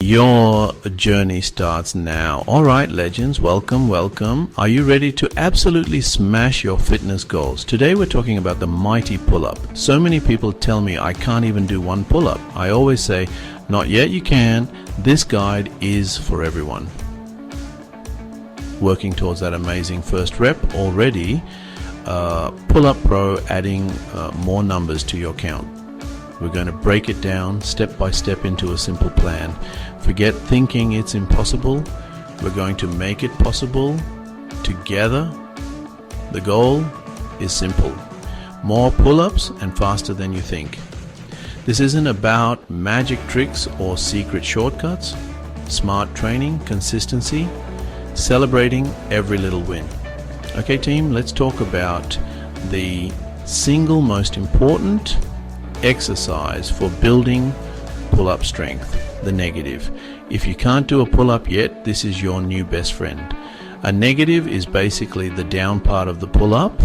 Your journey starts now. Alright, legends, welcome, welcome. Are you ready to absolutely smash your fitness goals? Today we're talking about the mighty pull-up. So many people tell me I can't even do one pull-up. I always say, not yet, you can. This guide is for everyone. Working towards that amazing first rep already. Pull-up Pro adding more numbers to your count. We're going to break it down step by step into a simple plan. Forget thinking it's impossible. We're going to make it possible together. The goal is simple. More pull-ups and faster than you think. This isn't about magic tricks or secret shortcuts. Smart training, consistency, celebrating every little win. Okay team, let's talk about the single most important exercise for building pull-up strength, the negative. If you can't do a pull-up yet, this is your new best friend. A negative is basically the down part of the pull-up,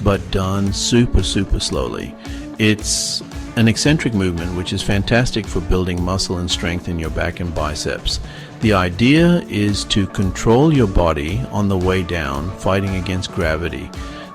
but done super slowly. It's an eccentric movement which is fantastic for building muscle and strength in your back and biceps. The idea is to control your body on the way down, fighting against gravity.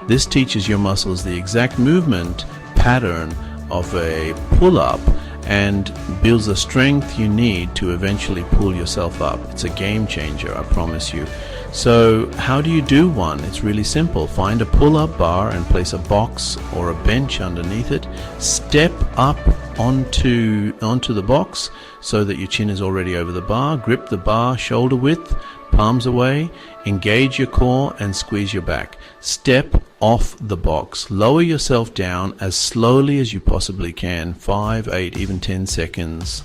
This teaches your muscles the exact movement pattern of a pull-up and builds the strength you need to eventually pull yourself up. It's a game changer, I promise you. So how do you do one? It's really simple. Find a pull-up bar and place a box or a bench underneath it. Step up onto the box so that your chin is already over the bar. Grip the bar shoulder width, palms away, engage your core and squeeze your back. Step off the box. Lower yourself down as slowly as you possibly can, 5, 8, even 10 seconds.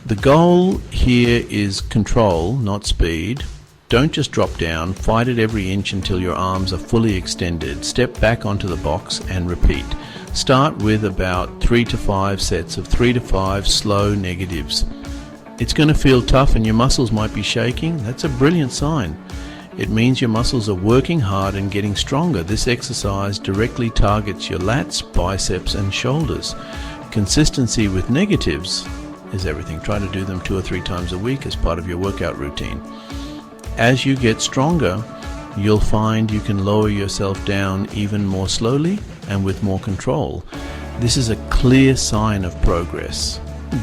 The goal here is control, not speed. Don't just drop down, fight it every inch until your arms are fully extended. Step back onto the box and repeat. Start with about 3 to 5 sets of 3 to 5 slow negatives. It's going to feel tough and your muscles might be shaking. That's a brilliant sign. It means your muscles are working hard and getting stronger. This exercise directly targets your lats, biceps and shoulders. Consistency with negatives is everything. Try to do them 2 or 3 times a week as part of your workout routine. As you get stronger, you'll find you can lower yourself down even more slowly and with more control. This is a clear sign of progress.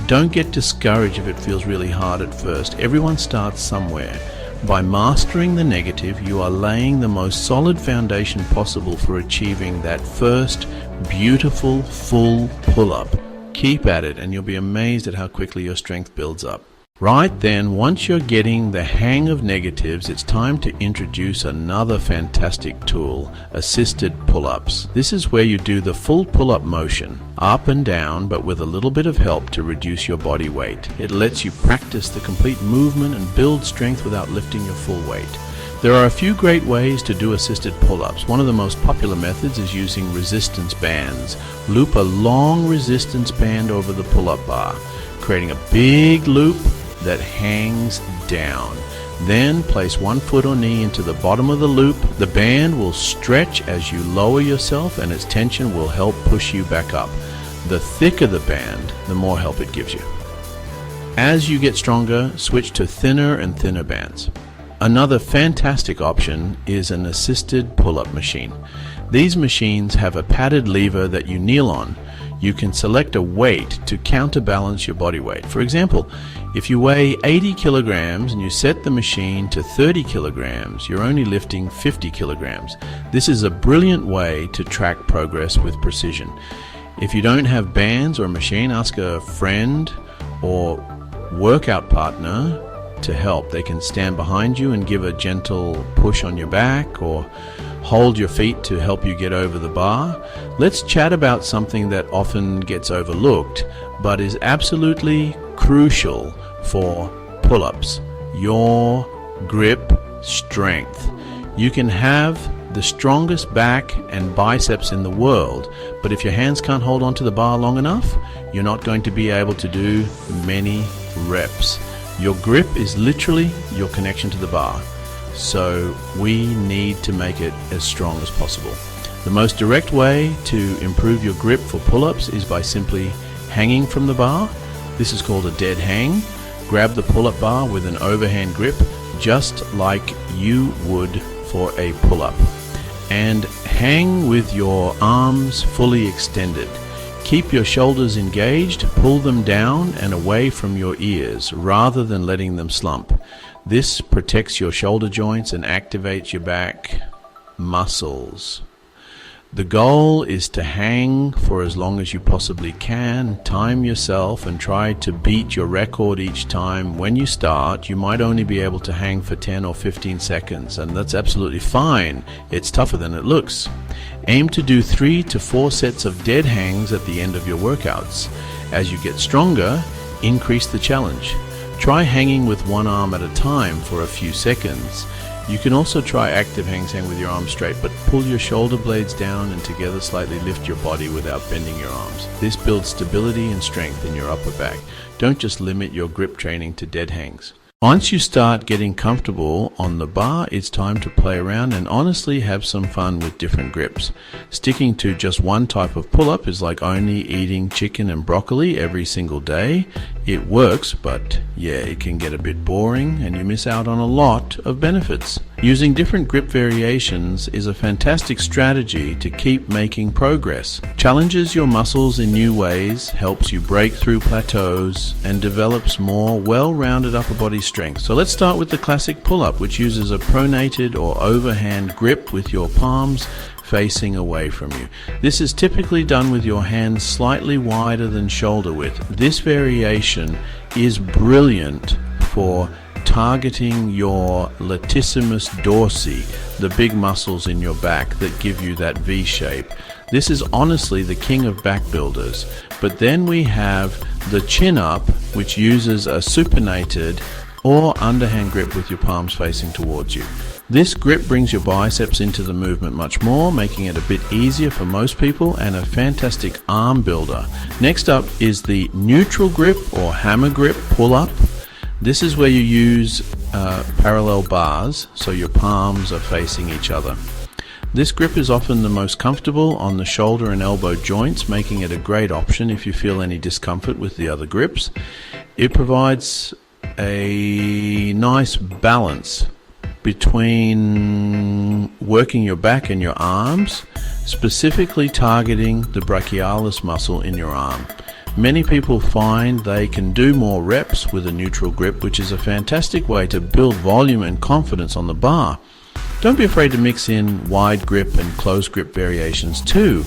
Don't get discouraged if it feels really hard at first. Everyone starts somewhere. By mastering the negative, you are laying the most solid foundation possible for achieving that first beautiful full pull-up. Keep at it and you'll be amazed at how quickly your strength builds up. Right then, once you're getting the hang of negatives, it's time to introduce another fantastic tool, assisted pull-ups. This is where you do the full pull-up motion, up and down, but with a little bit of help to reduce your body weight. It lets you practice the complete movement and build strength without lifting your full weight. There are a few great ways to do assisted pull-ups. One of the most popular methods is using resistance bands. Loop a long resistance band over the pull-up bar, creating a big loop that hangs down. Then place one foot or knee into the bottom of the loop. The band will stretch as you lower yourself and its tension will help push you back up. The thicker the band, the more help it gives you. As you get stronger, switch to thinner and thinner bands. Another fantastic option is an assisted pull-up machine. These machines have a padded lever that you kneel on. You can select a weight to counterbalance your body weight. For example, if you weigh 80 kilograms and you set the machine to 30 kilograms, you're only lifting 50 kilograms. This is a brilliant way to track progress with precision. If you don't have bands or a machine, ask a friend or workout partner to help. They can stand behind you and give a gentle push on your back or hold your feet to help you get over the bar. Let's chat about something that often gets overlooked but is absolutely crucial for pull-ups: your grip strength. You can have the strongest back and biceps in the world, but if your hands can't hold onto the bar long enough, you're not going to be able to do many reps. Your grip is literally your connection to the bar. So we need to make it as strong as possible. The most direct way to improve your grip for pull-ups is by simply hanging from the bar. This is called a dead hang. Grab the pull-up bar with an overhand grip, just like you would for a pull-up, and hang with your arms fully extended. Keep your shoulders engaged, pull them down and away from your ears rather than letting them slump. This protects your shoulder joints and activates your back muscles. The goal is to hang for as long as you possibly can, time yourself and try to beat your record each time. When you start, you might only be able to hang for 10 or 15 seconds, and that's absolutely fine. It's tougher than it looks. Aim to do 3 to 4 sets of dead hangs at the end of your workouts. As you get stronger, increase the challenge. Try hanging with one arm at a time for a few seconds. You can also try active hang with your arms straight, but pull your shoulder blades down and together slightly lift your body without bending your arms. This builds stability and strength in your upper back. Don't just limit your grip training to dead hangs. Once you start getting comfortable on the bar, it's time to play around and honestly have some fun with different grips. Sticking to just one type of pull-up is like only eating chicken and broccoli every single day. It works, but yeah, it can get a bit boring and you miss out on a lot of benefits. Using different grip variations is a fantastic strategy to keep making progress. Challenges your muscles in new ways, helps you break through plateaus, and develops more well-rounded upper body strength. So let's start with the classic pull-up, which uses a pronated or overhand grip with your palms facing away from you. This is typically done with your hands slightly wider than shoulder width. This variation is brilliant for targeting your latissimus dorsi, the big muscles in your back that give you that V shape. This is honestly the king of back builders. But then we have the chin up, which uses a supinated or underhand grip with your palms facing towards you. This grip brings your biceps into the movement much more, making it a bit easier for most people and a fantastic arm builder. Next up is the neutral grip or hammer grip pull-up. This is where you use parallel bars, so your palms are facing each other. This grip is often the most comfortable on the shoulder and elbow joints, making it a great option if you feel any discomfort with the other grips. It provides a nice balance between working your back and your arms, specifically targeting the brachialis muscle in your arm. Many people find they can do more reps with a neutral grip, which is a fantastic way to build volume and confidence on the bar. Don't be afraid to mix in wide grip and closed grip variations too.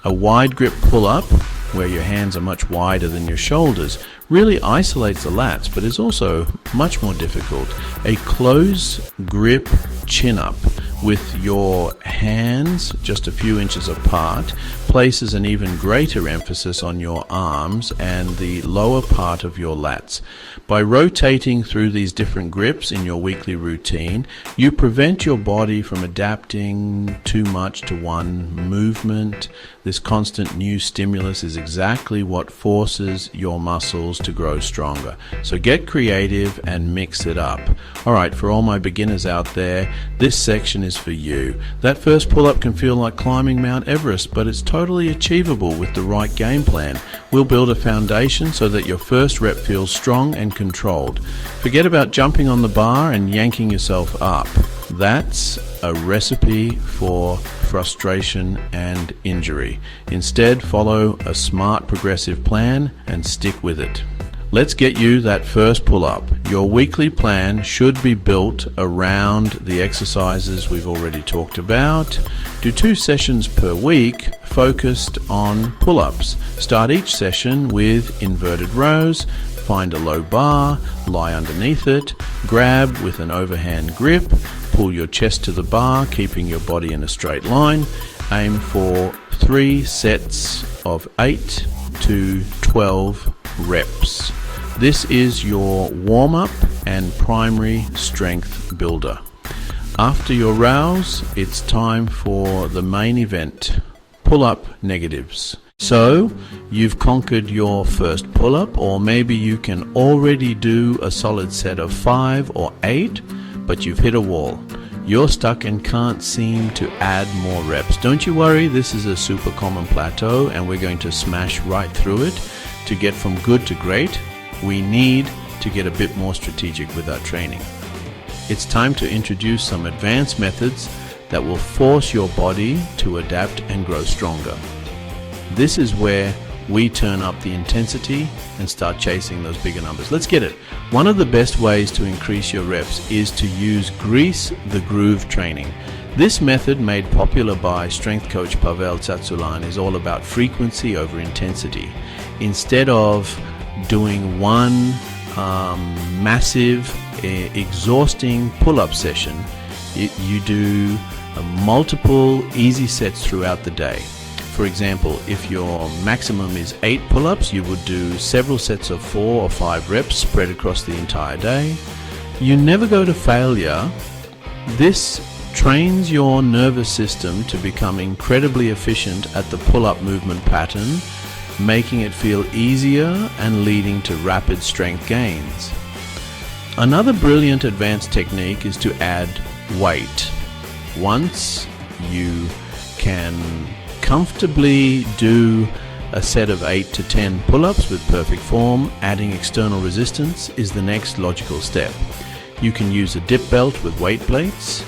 A wide grip pull-up, where your hands are much wider than your shoulders, really isolates the lats, but is also much more difficult. A close grip chin-up with your hands just a few inches apart places an even greater emphasis on your arms and the lower part of your lats. By rotating through these different grips in your weekly routine, you prevent your body from adapting too much to one movement. This constant new stimulus is exactly what forces your muscles to grow stronger. So get creative and mix it up. Alright, for all my beginners out there, this section is for you. That first pull-up can feel like climbing Mount Everest, but it's totally achievable with the right game plan. We'll build a foundation so that your first rep feels strong and controlled. Forget about jumping on the bar and yanking yourself up. That's a recipe for frustration and injury. Instead, follow a smart progressive plan and stick with it. Let's get you that first pull-up. Your weekly plan should be built around the exercises we've already talked about. Do 2 sessions per week focused on pull-ups. Start each session with inverted rows. Find a low bar, lie underneath it, grab with an overhand grip, pull your chest to the bar, keeping your body in a straight line. Aim for 3 sets of 8 to 12 reps. This is your warm-up and primary strength builder. After your rouse, it's time for the main event, pull-up negatives. So, you've conquered your first pull-up, or maybe you can already do a solid set of 5 or 8, but you've hit a wall. You're stuck and can't seem to add more reps. Don't you worry, this is a super common plateau and we're going to smash right through it. To get from good to great, we need to get a bit more strategic with our training. It's time to introduce some advanced methods that will force your body to adapt and grow stronger. This is where we turn up the intensity and start chasing those bigger numbers. Let's get it. One of the best ways to increase your reps is to use grease the groove training. This method, made popular by strength coach Pavel Tsatsouline, is all about frequency over intensity. Instead of doing one massive, exhausting pull-up session, you do multiple easy sets throughout the day. For example, if your maximum is 8 pull-ups, you would do several sets of 4 or 5 reps spread across the entire day. You never go to failure. This trains your nervous system to become incredibly efficient at the pull-up movement pattern, making it feel easier and leading to rapid strength gains. Another brilliant advanced technique is to add weight. Once you can comfortably do a set of 8 to 10 pull-ups with perfect form, adding external resistance is the next logical step. You can use a dip belt with weight plates,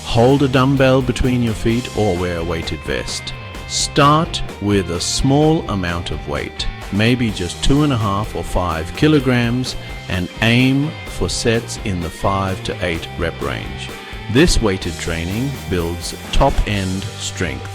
hold a dumbbell between your feet, or wear a weighted vest. Start with a small amount of weight, maybe just 2.5 or 5 kilograms, and aim for sets in the 5 to 8 rep range. This weighted training builds top-end strength.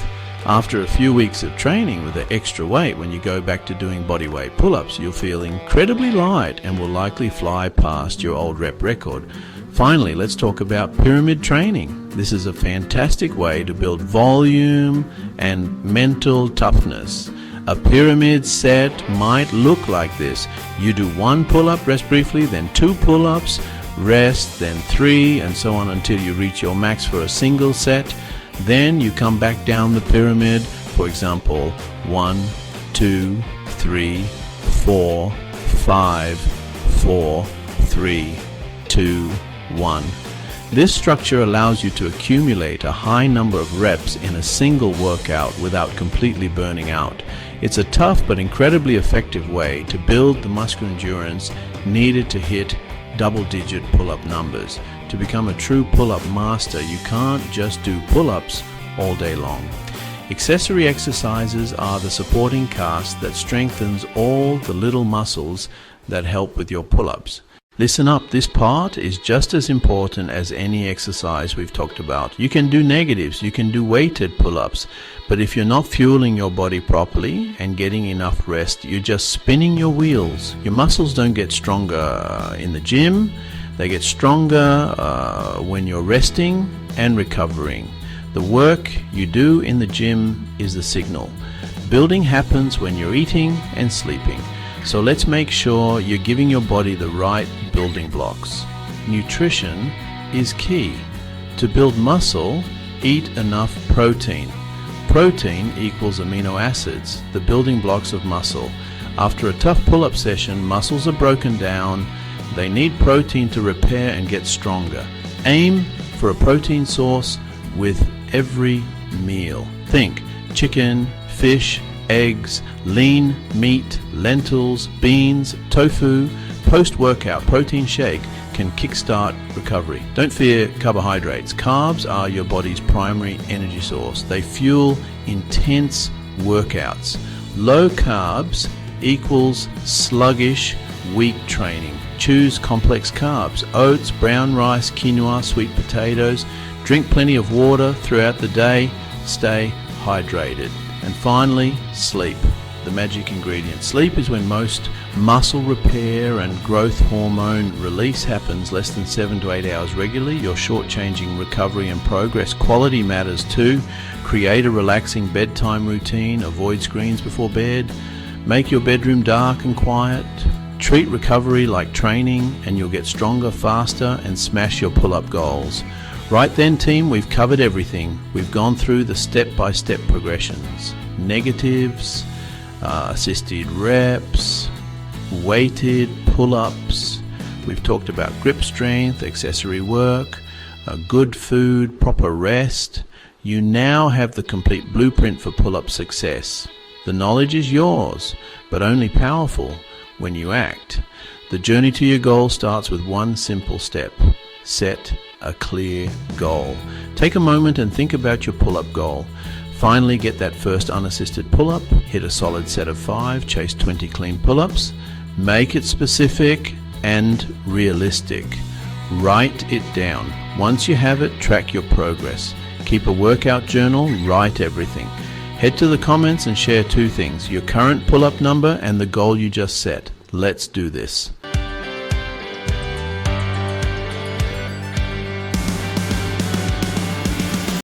After a few weeks of training with the extra weight, when you go back to doing bodyweight pull-ups, you'll feel incredibly light and will likely fly past your old rep record. Finally, let's talk about pyramid training. This is a fantastic way to build volume and mental toughness. A pyramid set might look like this. You do 1 pull-up, rest briefly, then 2 pull-ups, rest, then 3, and so on until you reach your max for a single set. Then you come back down the pyramid, for example, 1, 2, 3, 4, 5, 4, 3, 2, 1. This structure allows you to accumulate a high number of reps in a single workout without completely burning out. It's a tough but incredibly effective way to build the muscular endurance needed to hit double-digit pull-up numbers. To become a true pull-up master, you can't just do pull-ups all day long. Accessory exercises are the supporting cast that strengthens all the little muscles that help with your pull-ups. Listen up, this part is just as important as any exercise we've talked about. You can do negatives, you can do weighted pull-ups, but if you're not fueling your body properly and getting enough rest, you're just spinning your wheels. Your muscles don't get stronger in the gym. They get stronger when you're resting and recovering. The work you do in the gym is the signal. Building happens when you're eating and sleeping. So let's make sure you're giving your body the right building blocks. Nutrition is key. To build muscle, eat enough protein. Protein equals amino acids, the building blocks of muscle. After a tough pull-up session, muscles are broken down. They need protein to repair and get stronger. Aim for a protein source with every meal. Think chicken, fish, eggs, lean meat, lentils, beans, tofu. Post-workout protein shake can kickstart recovery. Don't fear carbohydrates. Carbs are your body's primary energy source. They fuel intense workouts. Low carbs equals sluggish, weak training. Choose complex carbs, oats, brown rice, quinoa, sweet potatoes. Drink plenty of water throughout the day. Stay hydrated. And finally, sleep, the magic ingredient. Sleep is when most muscle repair and growth hormone release happens. Less than 7 to 8 hours regularly. You're shortchanging recovery and progress. Quality matters too. Create a relaxing bedtime routine. Avoid screens before bed. Make your bedroom dark and quiet. Treat recovery like training and you'll get stronger faster and smash your pull-up goals. Right then, team, we've covered everything. We've gone through the step-by-step progressions. Negatives, assisted reps, weighted pull-ups. We've talked about grip strength, accessory work, good food, proper rest. You now have the complete blueprint for pull-up success. The knowledge is yours, but only powerful when you act. The journey to your goal starts with one simple step. Set a clear goal. Take a moment and think about your pull-up goal. Finally, get that first unassisted pull-up, hit a solid set of 5, chase 20 clean pull-ups. Make it specific and realistic. Write it down. Once you have it, track your progress. Keep a workout journal, write everything. Head to the comments and share 2 things, your current pull-up number and the goal you just set. Let's do this.